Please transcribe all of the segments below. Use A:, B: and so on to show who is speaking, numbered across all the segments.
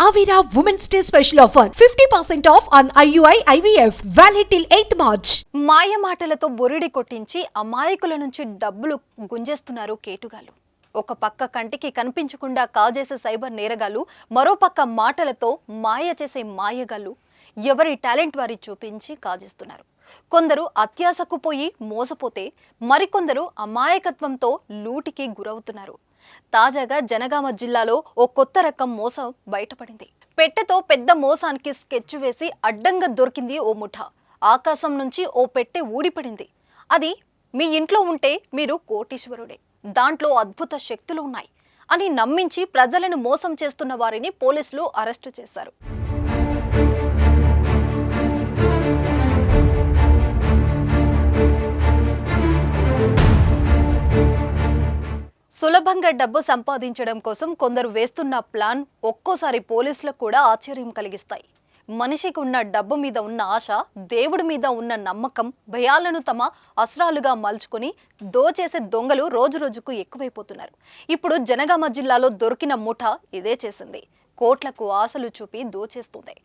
A: Avira Women's Day special offer 50% off on IUI IVF valid till 8th March.
B: మాయ మాటలతో బొరిడి కొట్టించి అమాయకుల నుంచి డబ్బులు గుంజేస్తున్నారు కేటుగాలు. ఒక పక్క కంటికి కనిపించకుండా కాజేసే సైబర్ నేరగాళ్ళు, మరో పక్క మాటలతో మాయ చేసే మాయగాళ్ళు ఎవరి టాలెంట్ వారి చూపించి కాజేస్తున్నారు. కొందరు అత్యాశకు పోయి మోసపోతే మరికొందరు అమాయకత్వంతో లూటికి గురవుతున్నారు. తాజాగా జనగామ జిల్లాలో ఓ కొత్త రకం మోసం బయటపడింది. పెట్టెతో పెద్ద మోసానికి స్కెచ్ వేసి అడ్డంగా దొరికింది ఓ ముఠా. ఆకాశం నుంచి ఓ పెట్టె ఊడిపడింది. అది మీ ఇంట్లో ఉంటే మీరు కోటీశ్వరుడే, దాంట్లో అద్భుత శక్తులు ఉన్నాయి అని నమ్మించి ప్రజలను మోసం చేస్తున్న వారిని పోలీసులు అరెస్టు చేశారు. సులభంగా డబ్బు సంపాదించడం కోసం కొందరు వేస్తున్న ప్లాన్ ఒక్కోసారి పోలీసులకు కూడా ఆశ్చర్యం కలిగిస్తాయి. మనిషికి ఉన్న డబ్బు మీద ఉన్న ఆశ, దేవుడి మీద ఉన్న నమ్మకం, భయాలను తమ అస్త్రాలుగా మలుచుకొని దోచేసే దొంగలు రోజురోజుకు ఎక్కువైపోతున్నారు. ఇప్పుడు జనగామ జిల్లాలో దొరికిన ముఠా ఇదే చేసింది. కోట్లకు ఆశలు చూపి దోచేస్తుంది.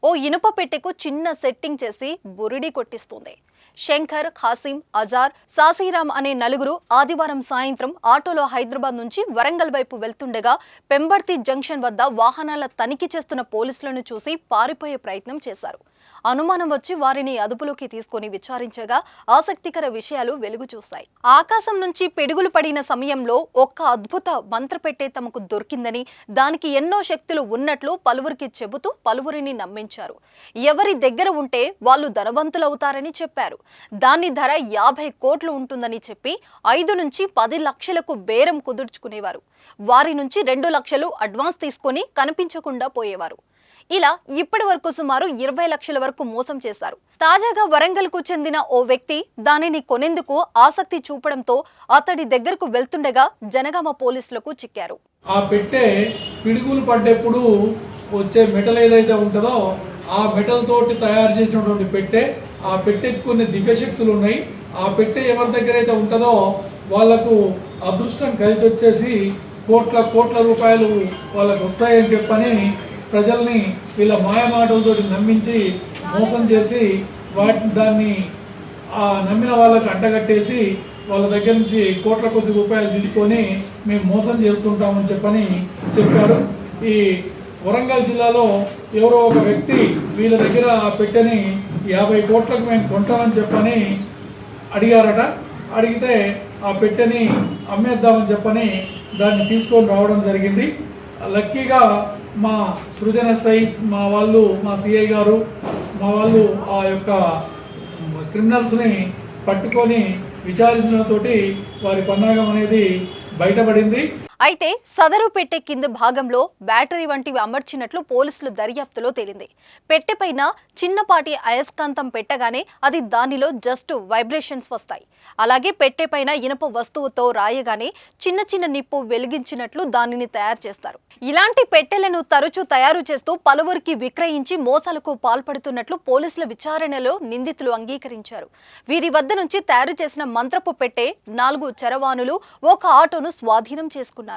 B: ఓ ఇనుప పెట్టెకు చిన్న సెట్టింగ్ చేసి బురిడి కొట్టిస్తుంది. శంకర్, ఖాసిం, అజార్, సాసీరామ్ అనే నలుగురు ఆదివారం సాయంత్రం ఆటోలో హైదరాబాద్ నుంచి వరంగల్ వైపు వెళ్తుండగా పెంబర్తి జంక్షన్ వద్ద వాహనాల తనిఖీ చేస్తున్న పోలీసులను చూసి పారిపోయే ప్రయత్నం చేశారు. అనుమానం వచ్చి వారిని అదుపులోకి తీసుకుని విచారించగా ఆసక్తికర విషయాలు వెలుగు చూశాయి. ఆకాశం నుంచి పిడుగులు పడిన సమయంలో ఒక్క అద్భుత మంత్రపెట్టె తమకు దొరికిందని, దానికి ఎన్నో శక్తులు ఉన్నట్లు పలువురికి చెబుతూ పలువురిని నమ్మించారు. ఎవరి దగ్గర ఉంటే వాళ్ళు ధనవంతులవుతారని చెప్పారు. దాని ధర 50 కోట్లు ఉంటుందని చెప్పి 5 నుంచి 10 లక్షలకు బేరం కుదుర్చుకునేవారు. వారి నుంచి 2 లక్షలు అడ్వాన్స్ తీసుకొని కనిపించకుండా పోయేవారు. ఇలా ఇప్పటి వరకు సుమారు 20 లక్షల వరకు మోసం చేశారు. తాజాగా వరంగల్ కు చెందిన ఓ వ్యక్తి దానిని కొనేందుకు ఆసక్తి చూపడంతో అతడి దగ్గరకు వెళ్తుండగా జనగామ పోలీసులకు చిక్కారు.
C: ఆ పెట్టె పిడుగులు పడ్డప్పుడు వచ్చే మెటల్ ఏదైతే ఉంటుందో ఆ మెటల్ తోటి తయారు చేసినటువంటి పెట్టె. ఆ పెట్టెకి కొన్ని దివ్యశక్తులు ఉన్నాయి. ఆ పెట్టె ఎవరి దగ్గర అయితే ఉంటుందో వాళ్లకు అదృష్టం కలిసి వచ్చేసి కోట్ల రూపాయలు వాళ్ళకు వస్తాయని చెప్పని ప్రజల్ని వీళ్ళ మాయమాటలతో నమ్మించి మోసం చేసి దాన్ని నమ్మిన వాళ్ళకు అంటగట్టేసి వాళ్ళ దగ్గర నుంచి కోట్ల కొద్ది రూపాయలు తీసుకొని మేము మోసం చేస్తుంటామని చెప్పారు. ఈ వరంగల్ జిల్లాలో ఎవరో ఒక వ్యక్తి వీళ్ళ దగ్గర ఆ పెట్టెని 50 కోట్లకు మేము కొంటామని చెప్పని అడిగారట. అడిగితే ఆ పెట్టెని అమ్మేద్దామని చెప్పని దాన్ని తీసుకొని రావడం జరిగింది. లక్కీగా మా సృజన సైజ్ మా సిఐ గారు ఆ యొక్క క్రిమినల్స్ని పట్టుకొని విచారించడంతో వారి పన్నాగం అనేది బయటపడింది.
B: అయితే సదరు పెట్టె కింద భాగంలో బ్యాటరీ వంటివి అమర్చినట్లు పోలీసులు దర్యాప్తులో తేలింది. పెట్టెపైన చిన్నపాటి అయస్కాంతం పెట్టగానే అది దానిలో జస్ట్ వైబ్రేషన్స్ వస్తాయి. అలాగే పెట్టెపైన ఇనుప వస్తువుతో రాయగానే చిన్న నిప్పు వెలిగించినట్లు దానిని తయారు చేస్తారు. ఇలాంటి పెట్టెలను తరచూ తయారు చేస్తూ పలువురికి విక్రయించి మోసాలకు పాల్పడుతున్నట్లు పోలీసుల విచారణలో నిందితులు అంగీకరించారు. వీరి వద్ద నుంచి తయారు చేసిన మంత్రపు పెట్టె, 4 చరవాణులు, ఒక ఆటోను స్వాధీనం చేసుకున్నారు.